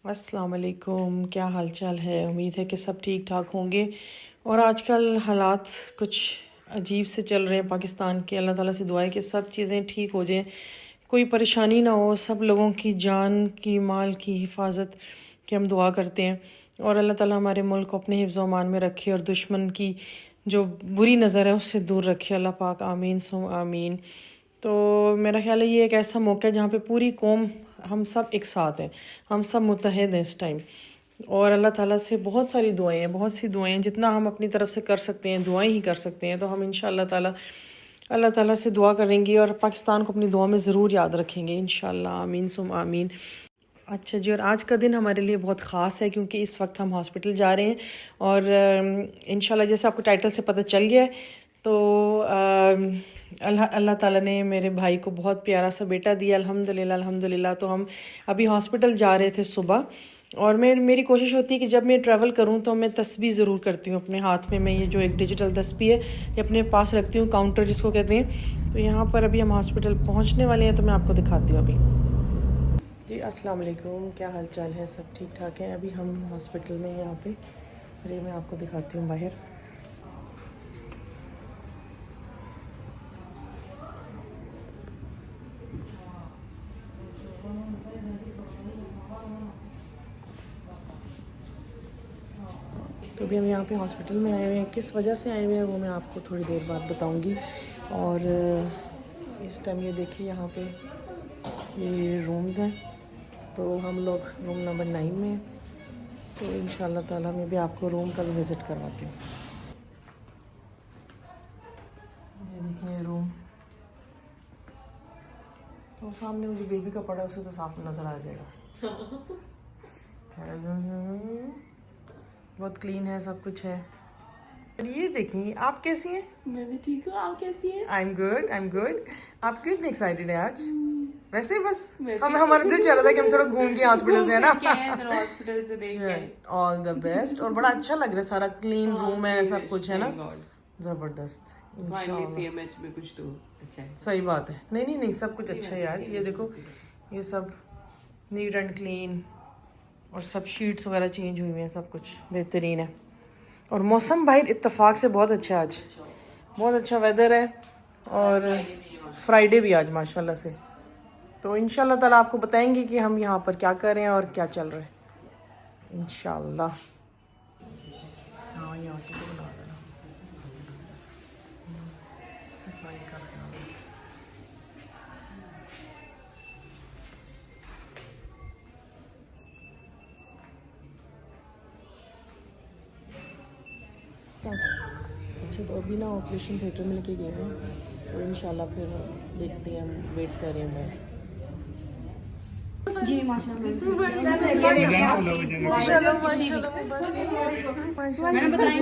अस्सलाम वालेकुम, क्या हाल चाल है। उम्मीद है कि सब ठीक ठाक होंगे। और आजकल हालात कुछ अजीब से चल रहे हैं पाकिस्तान के। अल्लाह ताला से दुआ है कि सब चीज़ें ठीक हो जाएं, कोई परेशानी ना हो, सब लोगों की जान की माल की हिफाजत की हम दुआ करते हैं। और अल्लाह ताला हमारे मुल्क को अपने हिफ्ज़ अमान में रखे और दुश्मन की जो बुरी नज़र है उससे दूर रखे। अल्लाह पाक आमीन सुम आमीन। तो मेरा ख्याल है ये एक ऐसा मौका है जहाँ पे पूरी कौम हम सब एक साथ हैं, हम सब मुत्तहिद हैं इस टाइम। और अल्लाह ताला से बहुत सारी दुआएं हैं, बहुत सी दुआएं हैं, जितना हम अपनी तरफ से कर सकते हैं दुआएं ही कर सकते हैं। तो हम इंशाअल्लाह ताला अल्लाह ताला से दुआ करेंगे और पाकिस्तान को अपनी दुआ में ज़रूर याद रखेंगे इंशाअल्लाह आमीन सुम आमीन। अच्छा जी, और आज का दिन हमारे लिए बहुत ख़ास है क्योंकि इस वक्त हम हॉस्पिटल जा रहे हैं। और इंशाल्लाह जैसे आपको टाइटल से पता चल गया है तो अल्लाह ताला ने मेरे भाई को बहुत प्यारा सा बेटा दिया, अल्हम्दुलिल्लाह अल्हम्दुलिल्लाह। तो हम अभी हॉस्पिटल जा रहे थे सुबह। और मेरी कोशिश होती है कि जब मैं ट्रैवल करूं तो मैं तस्बीह ज़रूर करती हूँ अपने हाथ में। मैं ये जो एक डिजिटल तस्बीह है ये अपने पास रखती हूँ, काउंटर जिसको कहते हैं। तो यहाँ पर अभी हम हॉस्पिटल पहुँचने वाले हैं, तो मैं आपको दिखाती हूँ अभी। जी अस्सलाम वालेकुम, क्या हाल चाल है, सब ठीक ठाक है। अभी हम हॉस्पिटल में यहाँ पे, अरे मैं आपको दिखाती हूँ बाहर। तो अभी हम यहाँ पे हॉस्पिटल में आए हुए हैं, किस वजह से आए हुए हैं वो मैं आपको थोड़ी देर बाद बताऊँगी। और इस टाइम ये देखिए यहाँ पे ये रूम्स हैं, तो हम लोग रूम नंबर 9 में हैं। तो इंशाल्लाह ताला मैं भी आपको रूम का भी विज़िट करवाती हूँ। ये देखिए रूम, तो सामने मुझे बेबी का पड़ा है, उसे तो साफ नज़र आ जाएगा। बहुत क्लीन है, सब कुछ है। और ये देखिए, आप कैसी हैं? मैं भी ठीक हूँ, आप कैसी हैं? I am good, I am good. आप क्यों इतनी एक्साइटेड है आज? वैसे बस हमारा दिल चाह रहा था कि हम थोड़ा घूम के हॉस्पिटल से, है ना? हॉस्पिटल से देख के ऑल द बेस्ट। और बड़ा अच्छा लग रहा है, सारा क्लीन रूम है, सब कुछ है ना, जबरदस्त। सीएमएच में कुछ तो अच्छा है। सही बात है। नहीं नहीं नहीं, सब कुछ अच्छा है यार। ये देखो, ये सब नीट एंड क्लीन, और सब शीट्स वगैरह चेंज हुई हैं, सब कुछ बेहतरीन है। और मौसम भाई इत्तेफाक से बहुत अच्छा है आज, बहुत अच्छा वेदर है। और फ्राइडे भी आज माशाल्लाह से। तो इंशाल्लाह ताला आपको बताएंगे कि हम यहाँ पर क्या कर रहे हैं और क्या चल रहा है इंशाल्लाह। हाँ यहाँ के बना देना सफाई कर देना। अच्छा, तो अभी ना ऑपरेशन थिएटर में लेके गए हैं, तो इंशाल्लाह फिर देखते हैं, हम वेट कर रहे हैं मैं। जी माशाल्लाह। मैंने बताया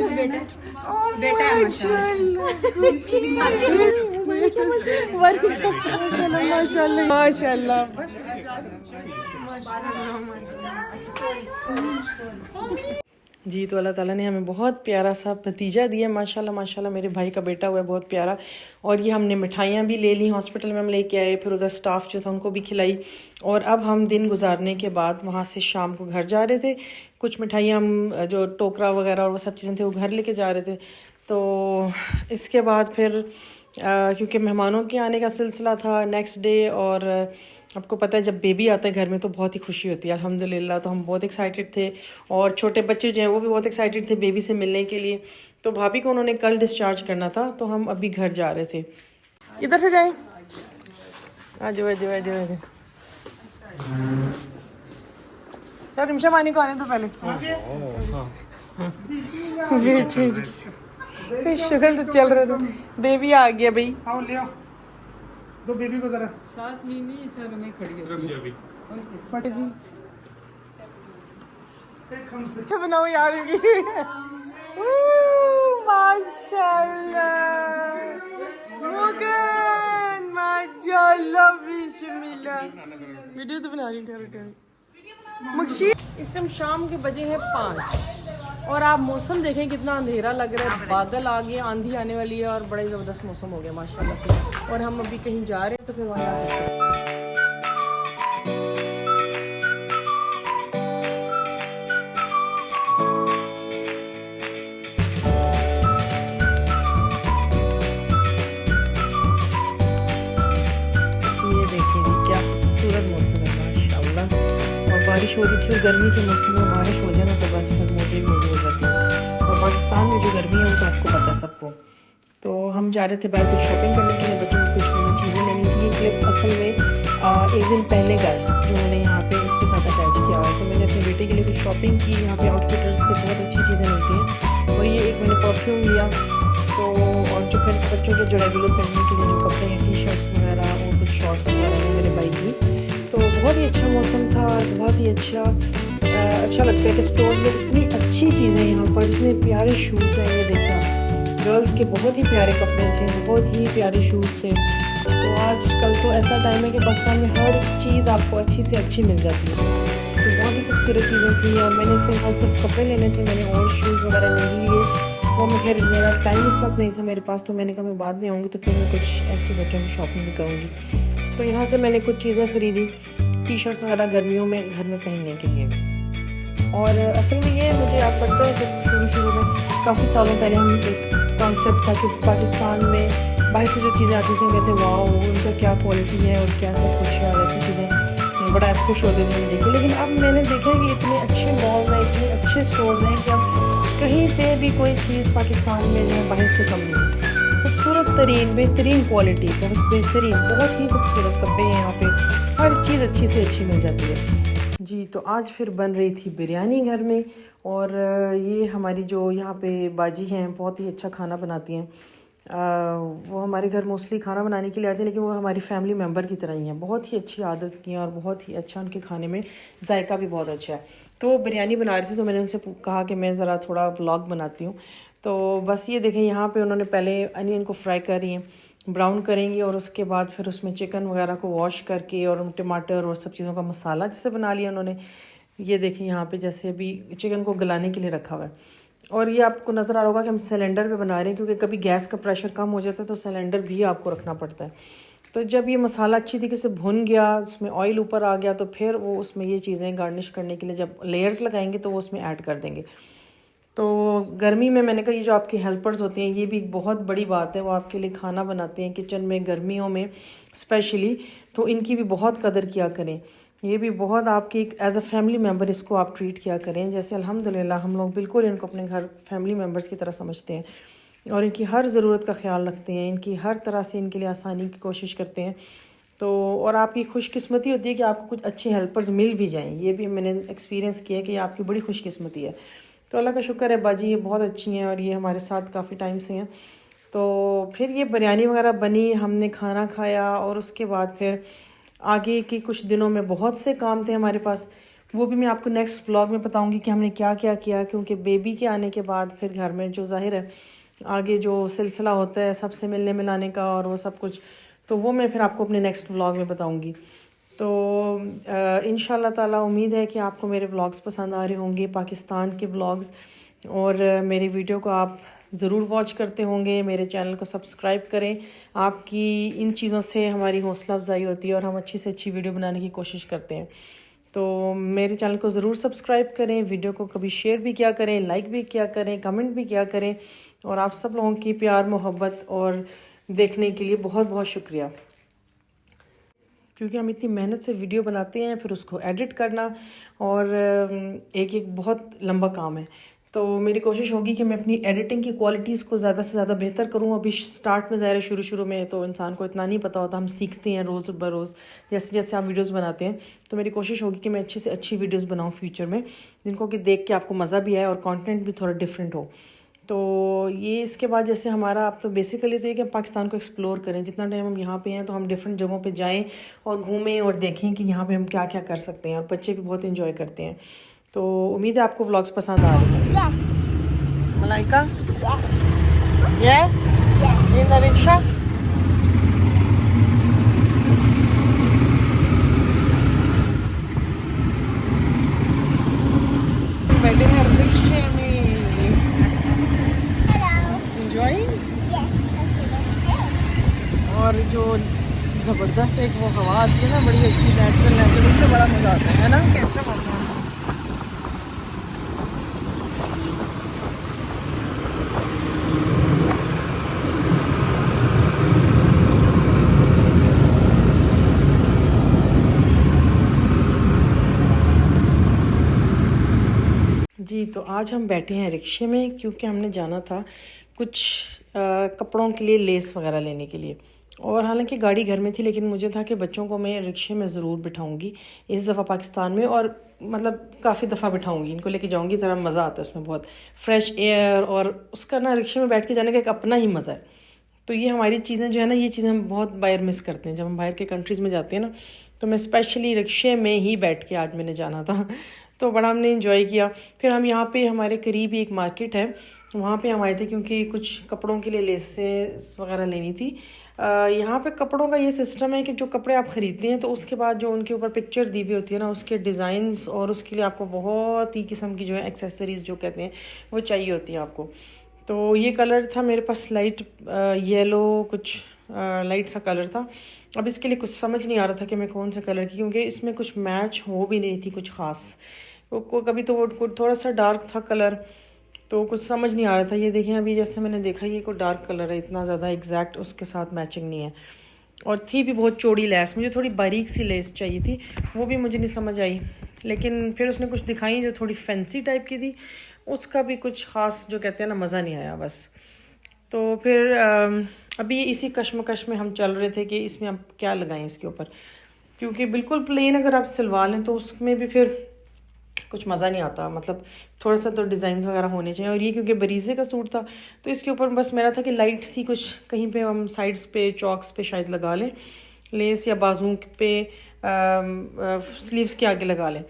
तो बेटा बेटा है माशाल्लाह माशाल्लाह बस। जी, तो अल्लाह ताला ने हमें बहुत प्यारा सा भतीजा दिया माशाल्लाह माशाल्लाह। मेरे भाई का बेटा हुआ है बहुत प्यारा। और ये हमने मिठाइयाँ भी ले ली, हॉस्पिटल में हम लेके आए, फिर उधर स्टाफ जो था उनको भी खिलाई। और अब हम दिन गुजारने के बाद वहाँ से शाम को घर जा रहे थे। कुछ मिठाइयाँ हम जो टोकरा वगैरह और वो सब चीज़ें थे वो घर लेके जा रहे थे। तो इसके बाद फिर क्योंकि मेहमानों के आने का सिलसिला था नेक्स्ट डे, और आपको पता है जब बेबी आता है घर में तो बहुत ही खुशी होती है अल्हम्दुलिल्लाह। तो हम बहुत एक्साइटेड थे, और छोटे बच्चे जो हैं वो भी बहुत एक्साइटेड थे बेबी से मिलने के लिए। तो भाभी को उन्होंने कल डिस्चार्ज करना था, तो हम अभी घर जा रहे थे। इधर से जाएं, आ जाओ आ जाओ आ जाओ आ जाओ। यार रिमशा पानी को आने दो पहले। शुगर तो चल रहा था, बेबी आ गया भाई। दो बेबी को जरा 7 महीने इधर में खड़ी है। पटे जी क्या बनाओ यार इनकी। माशाल्लाह मुगन, माशाल्लाह बिस्मिल्लाह। वीडियो तो बना रही ठहरो मुक्शी। इस टाइम शाम के बजे हैं 5, और आप मौसम देखें कितना अंधेरा लग रहा है, बादल आ गए, आंधी आने वाली है, और बड़ा ही ज़बरदस्त मौसम हो गया माशाल्लाह से। और हम अभी कहीं जा रहे हैं तो फिर वहाँ बारिश हो रही थी और गर्मी के मौसम में बारिश हो जाए ना तो बस फिर मोटी मोटी हो जाती है। और पाकिस्तान में जो गर्मी है वो तो आपको पता है सबको। तो हम जा रहे थे बाहर कुछ शॉपिंग करने के लिए, बच्चों को कुछ चीज़ें लेनी थी। ये असल में एक दिन पहले का जो मैंने यहाँ पे इसके साथ अटैच किया हुआ है। तो मैंने अपने बेटे के लिए कुछ शॉपिंग की। यहाँ पे आउटफिटर्स से बहुत अच्छी चीज़ें मिलती हैं। और ये एक मैंने परफ्यूम लिया। तो और जो फिर बच्चों के जो रेगुलर पहनने के लिए जो कपड़े हैं, टी शर्ट्स वगैरह और कुछ शॉर्ट्स वगैरह हैं मेरे भाई की। तो बहुत ही अच्छा मौसम था, बहुत ही अच्छा लगता है कि स्टोर में इतनी अच्छी चीज़ें यहाँ पर, इतने प्यारे शूज़ हैं। ये देखा गर्ल्स के बहुत ही प्यारे कपड़े थे, बहुत ही प्यारे शूज़ थे। तो आजकल तो ऐसा टाइम है कि पाकिस्तान में हर चीज़ आपको अच्छी से अच्छी मिल जाती है। तो बहुत ही खूबसूरत चीज़ें थी और मैंने फिर सिर्फ कपड़े लेने थे, मैंने और शूज़ वगैरह नहीं लिए। वो मैं फिर मेरा टाइम इस वक्त नहीं था मेरे पास, तो मैंने कहा मैं बाद में आऊँगी तो फिर मैं कुछ ऐसी बच्चों की शॉपिंग भी करूँगी। तो यहाँ से मैंने कुछ चीज़ें ख़रीदी, टी शर्ट्स वगैरह गर्मियों में घर में पहनने के लिए। और असल में ये मुझे याद पड़ता है कि शुरू में काफ़ी सालों पहले हम एक कॉन्सेप्ट था कि पाकिस्तान में बाहर से जो चीज़ें आती थी कहते वाओ उनका क्या क्वालिटी है और क्या सब कुछ है, और ऐसी चीज़ें बड़ा खुश होते थे हम देखे। लेकिन अब मैंने देखा कि इतने अच्छे मॉल हैं, इतने अच्छे स्टोर्स हैं कि अब कहीं पे भी कोई चीज़ पाकिस्तान में जो है बाहर से कम नहीं। खूबसूरत तरीन बेहतरीन क्वालिटी, बहुत बेहतरीन, बहुत ही खूबसूरत कपड़े हैं यहाँ पे, हर चीज़ अच्छी से अच्छी मिल जाती है जी। तो आज फिर बन रही थी बिरयानी घर में। और ये हमारी जो यहाँ पे बाजी हैं बहुत ही अच्छा खाना बनाती हैं। वो हमारे घर मोस्टली खाना बनाने के लिए आती हैं, लेकिन वो हमारी फैमिली मेम्बर की तरह ही हैं। बहुत ही अच्छी आदत की हैं और बहुत ही अच्छा उनके खाने में जायका भी बहुत अच्छा है। तो वो बिरयानी बना रही थी तो मैंने उनसे कहा कि मैं ज़रा थोड़ा व्लॉग बनाती हूँ। तो बस ये देखें यहाँ पे उन्होंने पहले अनियन को फ्राई कर रही हैं, ब्राउन करेंगी और उसके बाद फिर उसमें चिकन वगैरह को वॉश करके और टमाटर और सब चीज़ों का मसाला जैसे बना लिया उन्होंने। ये देखें यहाँ पे जैसे अभी चिकन को गलाने के लिए रखा हुआ है। और ये आपको नज़र आ रहा होगा कि हम सिलेंडर पे बना रहे हैं, क्योंकि कभी गैस का प्रेशर कम हो जाता है तो सिलेंडर भी आपको रखना पड़ता है। तो जब ये मसाला अच्छी तरीके से भुन गया, उसमें ऑयल ऊपर आ गया, तो फिर वो उसमें ये चीज़ें गार्निश करने के लिए जब लेयर्स लगाएंगे तो वो उसमें ऐड कर देंगे। तो गर्मी में मैंने कहा ये जो आपके हेल्पर्स होते हैं ये भी बहुत बड़ी बात है, वो आपके लिए खाना बनाते हैं किचन में गर्मियों में स्पेशली। तो इनकी भी बहुत कदर किया करें। ये भी बहुत आपकी एक एज अ फैमिली मेम्बर इसको आप ट्रीट किया करें। जैसे अल्हम्दुलिल्लाह हम लोग बिल्कुल इनको अपने घर फैमिली मेम्बर्स की तरह समझते हैं और इनकी हर ज़रूरत का ख्याल रखते हैं, इनकी हर तरह से इनके लिए आसानी की कोशिश करते हैं। तो और आपकी खुशकिस्मती होती है कि आपको कुछ अच्छे हेल्पर्स मिल भी जाएँ। ये भी मैंने एक्सपीरियंस किया है कि आपकी बड़ी खुशकिस्मती है। तो अल्लाह का शुक्र है बाजी ये बहुत अच्छी हैं और ये हमारे साथ काफ़ी टाइम से हैं। तो फिर ये बिरयानी वगैरह बनी, हमने खाना खाया और उसके बाद फिर आगे के कुछ दिनों में बहुत से काम थे हमारे पास। वो भी मैं आपको नेक्स्ट व्लॉग में बताऊंगी कि हमने क्या क्या किया, क्योंकि बेबी के आने के बाद फिर घर में जो जाहिर है आगे जो सिलसिला होता है सबसे मिलने मिलाने का और वो सब कुछ, तो वो मैं फिर आपको अपने नेक्स्ट व्लॉग में बताऊँगी। तो इंशाल्लाह ताला उम्मीद है कि आपको मेरे व्लॉग्स पसंद आ रहे होंगे, पाकिस्तान के व्लॉग्स, और मेरी वीडियो को आप ज़रूर वॉच करते होंगे। मेरे चैनल को सब्सक्राइब करें, आपकी इन चीज़ों से हमारी हौसला अफजाई होती है और हम अच्छी से अच्छी वीडियो बनाने की कोशिश करते हैं। तो मेरे चैनल को ज़रूर सब्सक्राइब करें, वीडियो को कभी शेयर भी किया करें, लाइक भी किया करें, कमेंट भी किया करें। और आप सब लोगों की प्यार मोहब्बत और देखने के लिए बहुत बहुत शुक्रिया, क्योंकि हम इतनी मेहनत से वीडियो बनाते हैं, फिर उसको एडिट करना और एक बहुत लंबा काम है। तो मेरी कोशिश होगी कि मैं अपनी एडिटिंग की क्वालिटीज़ को ज़्यादा से ज़्यादा बेहतर करूँ। अभी स्टार्ट में ज़ाहिर शुरू में तो इंसान को इतना नहीं पता होता, हम सीखते हैं रोज़ बरोज़ जैसे जैसे आप वीडियोस बनाते हैं। तो मेरी कोशिश होगी कि मैं अच्छी से अच्छी वीडियोस बनाऊँ फ्यूचर में, जिनको कि देख के आपको मज़ा भी आए और कंटेंट भी थोड़ा डिफरेंट हो। तो ये इसके बाद जैसे हमारा आप तो बेसिकली तो ये कि पाकिस्तान को एक्सप्लोर करें। जितना टाइम हम यहाँ पे हैं तो हम डिफरेंट जगहों पे जाएं और घूमें और देखें कि यहाँ पे हम क्या क्या कर सकते हैं, और बच्चे भी बहुत इंजॉय करते हैं। तो उम्मीद है आपको व्लॉग्स पसंद आ रहे हैं। Malaika, yes, in the rickshaw. बैठे हैं रिक्शे में। एंजॉयिंग। और जो ज़बरदस्त एक वो हवा आती है ना, बड़ी अच्छी नेचुरल, उससे बड़ा मज़ा आता है ना। अच्छा मौसम। जी, तो आज हम बैठे हैं रिक्शे में क्योंकि हमने जाना था कुछ कपड़ों के लिए लेस वगैरह लेने के लिए। और हालांकि गाड़ी घर में थी, लेकिन मुझे था कि बच्चों को मैं रिक्शे में ज़रूर बिठाऊंगी इस दफ़ा पाकिस्तान में, और मतलब काफ़ी दफ़ा बिठाऊंगी, इनको लेके जाऊंगी। ज़रा मज़ा आता है उसमें, बहुत फ्रेश एयर, और उसका ना रिक्शे में बैठ के जाने का एक अपना ही मज़ा है। तो ये हमारी चीज़ें जो है ना, ये चीज़ें हम बहुत बाहर मिस करते हैं। जब हम बाहर के कंट्रीज़ में जाते हैं ना, तो मैं स्पेशली रिक्शे में ही बैठ के आज मैंने जाना था तो बड़ा हमने इंजॉय किया। फिर हम यहाँ पे, हमारे करीब ही एक मार्केट है, वहाँ पे हम आए थे क्योंकि कुछ कपड़ों के लिए लेसेस वगैरह लेनी थी। यहाँ पे कपड़ों का ये सिस्टम है कि जो कपड़े आप ख़रीदते हैं तो उसके बाद जो उनके ऊपर पिक्चर दी हुई होती है ना, उसके डिज़ाइंस, और उसके लिए आपको बहुत ही किस्म की जो है एक्सेसरीज़ जो कहते हैं वो चाहिए होती हैं आपको। तो ये कलर था मेरे पास लाइट येलो, कुछ लाइट सा कलर था। अब इसके लिए कुछ समझ नहीं आ रहा था कि मैं कौन सा कलर की, क्योंकि इसमें कुछ मैच हो भी नहीं थी कुछ ख़ास। कभी तो वो थोड़ा सा डार्क था कलर, तो कुछ समझ नहीं आ रहा था। ये देखें, अभी जैसे मैंने देखा ये कोई डार्क कलर है, इतना ज़्यादा एग्जैक्ट उसके साथ मैचिंग नहीं है। और थी भी बहुत चौड़ी लेस, मुझे थोड़ी बारीक सी लेस चाहिए थी, वो भी मुझे नहीं समझ आई। लेकिन फिर उसने कुछ दिखाई जो थोड़ी फैंसी टाइप की थी, उसका भी कुछ ख़ास जो कहते हैं ना मज़ा नहीं आया बस। तो फिर अभी इसी कश्मकश में हम चल रहे थे कि इसमें हम क्या लगाएं इसके ऊपर, क्योंकि बिल्कुल प्लेन अगर आप सिलवा लें तो उसमें भी फिर कुछ मज़ा नहीं आता। मतलब थोड़ा सा तो डिज़ाइन वगैरह होने चाहिए। और ये क्योंकि बरीज़े का सूट था, तो इसके ऊपर बस मेरा था कि लाइट सी कुछ कहीं पे हम साइड्स पे चॉक्स पे शायद लगा लें लेस, या बाजू पे स्लीव्स के आगे लगा लें।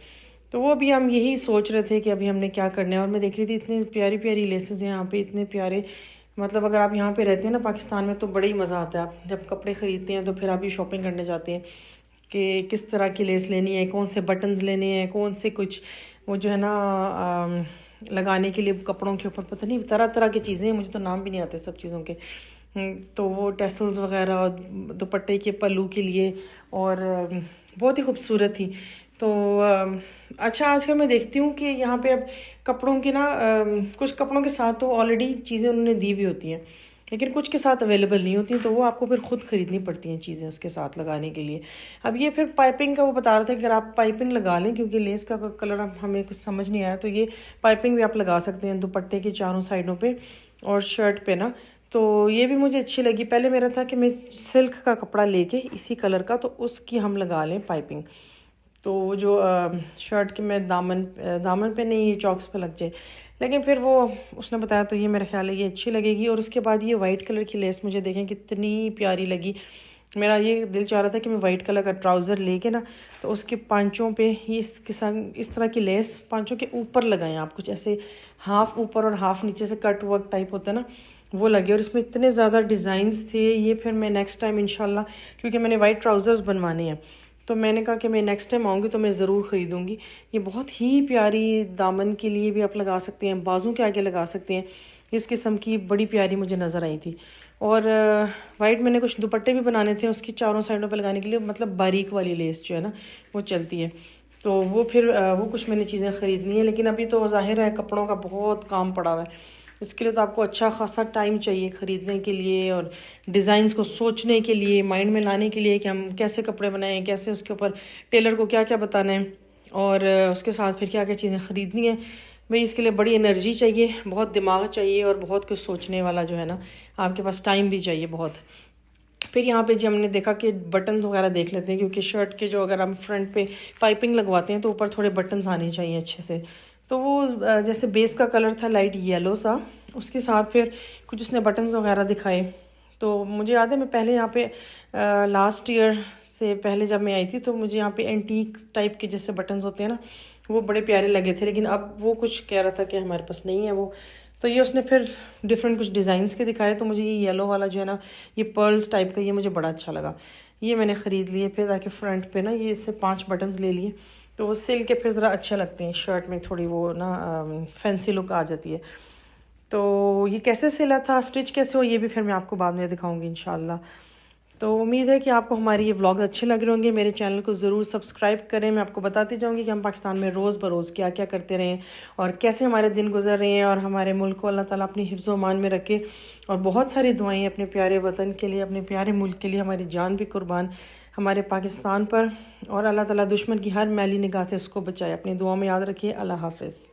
तो वो अभी हम यही सोच रहे थे कि अभी हमने क्या करना है। और मैं देख रही थी इतनी प्यारी प्यारी लेसेस हैं यहाँ पे, इतने प्यारे। मतलब अगर आप यहाँ पे रहते हैं ना पाकिस्तान में, तो बड़ा ही मज़ा आता है। आप जब कपड़े ख़रीदते हैं तो फिर आप ये शॉपिंग करने जाते हैं कि किस तरह की लेस लेनी है, कौन से बटन्स लेने हैं, कौन से कुछ वो जो है ना लगाने के लिए कपड़ों के ऊपर, पता नहीं तरह तरह की चीज़ें हैं, मुझे तो नाम भी नहीं आते सब चीज़ों के। तो वो टेसल्स वगैरह दुपट्टे के पल्लू के लिए, और बहुत ही खूबसूरत थी। तो अच्छा, आजकल मैं देखती हूँ कि यहाँ पे अब कपड़ों के ना कुछ कपड़ों के साथ तो ऑलरेडी चीज़ें उन्होंने दी हुई होती हैं, लेकिन कुछ के साथ अवेलेबल नहीं होती, तो वो आपको फिर खुद ख़रीदनी पड़ती हैं चीज़ें उसके साथ लगाने के लिए। अब ये फिर पाइपिंग का वो बता रहा था कि अगर आप पाइपिंग लगा लें, क्योंकि लेस का कलर अब हमें कुछ समझ नहीं आया, तो ये पाइपिंग भी आप लगा सकते हैं दुपट्टे के चारों साइडों पे और शर्ट पे ना। तो ये भी मुझे अच्छी लगी। पहले मेरा था कि मैं सिल्क का कपड़ा लेके इसी कलर का, तो उसकी हम लगा लें पाइपिंग, तो जो शर्ट के मैं दामन पे नहीं, ये चॉक्स पे लग जाए। लेकिन फिर वो उसने बताया, तो ये मेरा ख्याल है ये अच्छी लगेगी। और उसके बाद ये वाइट कलर की लेस मुझे देखें कितनी प्यारी लगी। मेरा ये दिल चाह रहा था कि मैं वाइट कलर का ट्राउज़र लेके ना, तो उसके पांचों पे ही इस तरह की लेस पांचों के ऊपर लगाएं आप, कुछ ऐसे हाफ ऊपर और हाफ नीचे से कट वर्क टाइप होता है ना, वो लगे। और इसमें इतने ज़्यादा डिज़ाइंस थे। ये फिर मैं नेक्स्ट टाइम इंशाल्लाह, क्योंकि मैंने वाइट ट्राउज़र्स बनवाने हैं, तो मैंने कहा कि मैं नेक्स्ट टाइम आऊँगी तो मैं ज़रूर ख़रीदूँगी। ये बहुत ही प्यारी, दामन के लिए भी आप लगा सकते हैं, बाजू के आगे लगा सकते हैं। इस किस्म की बड़ी प्यारी मुझे नज़र आई थी। और वाइट मैंने कुछ दुपट्टे भी बनाने थे उसकी चारों साइडों पर लगाने के लिए, मतलब बारीक वाली लेस जो है ना वो चलती है। तो वो फिर वो कुछ मैंने चीज़ें ख़रीदनी है। लेकिन अभी तो ज़ाहिर है कपड़ों का बहुत काम पड़ा हुआ है, इसके लिए तो आपको अच्छा खासा टाइम चाहिए ख़रीदने के लिए, और डिज़ाइंस को सोचने के लिए, माइंड में लाने के लिए कि हम कैसे कपड़े बनाएं, कैसे उसके ऊपर टेलर को क्या क्या बताना है, और उसके साथ फिर क्या क्या चीज़ें ख़रीदनी है। भाई इसके लिए बड़ी एनर्जी चाहिए, बहुत दिमाग चाहिए, और बहुत कुछ सोचने वाला जो है ना आपके पास टाइम भी चाहिए बहुत। फिर यहाँ पे जी हमने देखा कि बटन्स वगैरह देख लेते हैं, क्योंकि शर्ट के जो अगर हम फ्रंट पे पाइपिंग लगवाते हैं तो ऊपर थोड़े बटन्स आने चाहिए अच्छे से। तो वो जैसे बेस का कलर था लाइट येलो सा, उसके साथ फिर कुछ उसने बटन्स वगैरह दिखाए। तो मुझे याद है मैं पहले यहाँ पे लास्ट ईयर से पहले जब मैं आई थी, तो मुझे यहाँ पे एंटीक टाइप के जैसे बटन्स होते हैं ना, वो बड़े प्यारे लगे थे। लेकिन अब वो कुछ कह रहा था कि हमारे पास नहीं है वो, तो ये उसने फिर डिफरेंट कुछ डिज़ाइंस के दिखाए। तो मुझे ये येलो वाला जो है ना, ये पर्ल्स टाइप का, ये मुझे बड़ा अच्छा लगा, ये मैंने ख़रीद लिए। फिर ताकि फ्रंट पे ना ये इससे 5 बटन्स ले लिए, तो वो सिल के फिर ज़रा अच्छे लगते हैं शर्ट में, थोड़ी वो ना फैंसी लुक आ जाती है। तो ये कैसे सिला था, स्टिच कैसे हो, ये भी फिर मैं आपको बाद में दिखाऊंगी इंशाल्लाह। तो उम्मीद है कि आपको हमारे ये व्लॉग अच्छे लग रहे होंगे। मेरे चैनल को ज़रूर सब्सक्राइब करें। मैं आपको बताती जाऊंगी कि हम पाकिस्तान में रोज़ बरोज़ क्या क्या करते रहे और कैसे हमारे दिन गुजर रहे हैं, और हमारे मुल्क को अल्लाह ताला अपनी हिफ्ज़ मान में रखे। और बहुत सारी दुआएं अपने प्यारे वतन के लिए, अपने प्यारे मुल्क के लिए, हमारी जान भी कुर्बान हमारे पाकिस्तान पर। और अल्लाह ताला दुश्मन की हर मैली निगाह से इसको बचाए। अपनी दुआ में याद रखिए। अल्लाह हाफ़िज़।